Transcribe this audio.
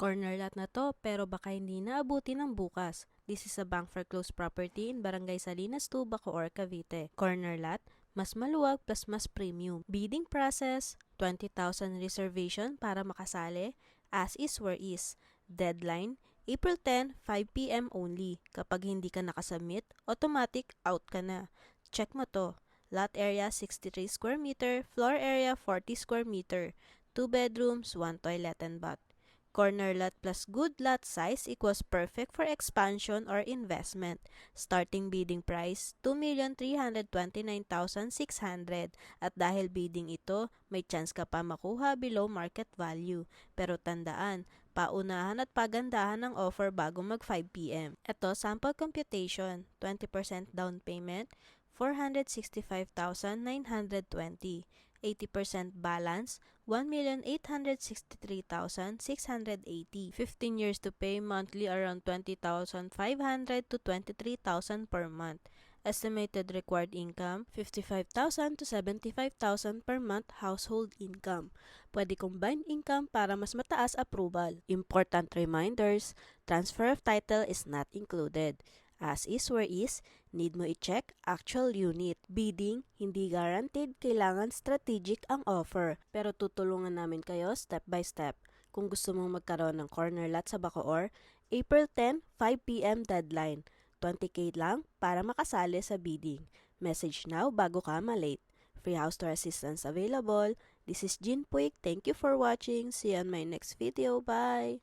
Corner lot na to pero baka hindi naabuti ng bukas. This is a bank foreclosed property in Barangay Salinas 2, Bacoor, Cavite. Corner lot, mas maluwag plus mas premium. Bidding process, 20,000 reservation para makasali. As is where is. Deadline, April 10, 5 p.m. only. Kapag hindi ka nakasubmit, automatic out ka na. Check mo to. Lot area 63 square meter, floor area 40 square meter, 2 bedrooms, 1 toilet and bath. Corner lot plus good lot size equals perfect for expansion or investment. Starting bidding price, 2,329,600 at dahil bidding ito, may chance ka pa makuha below market value. Pero tandaan, paunahan at pagandahan ng offer bago mag 5 p.m. Ito, sample computation, 20% down payment, 465,920. 80% balance, 1,863,680. 15 years to pay, monthly around 20,500 to 23,000 per month. Estimated required income, 55,000 to 75,000 per month household income. Pwede combined income para mas mataas approval. Important reminders, transfer of title is not included. As is where is, need mo i-check actual unit. Bidding, hindi guaranteed, kailangan strategic ang offer. Pero tutulungan namin kayo step by step. Kung gusto mong magkaroon ng corner lot sa Bacoor, April 10, 5 p.m. deadline. 20k lang para makasali sa bidding. Message now bago ka malate. Free house tour assistance available. This is Jean Puig. Thank you for watching. See you on my next video. Bye!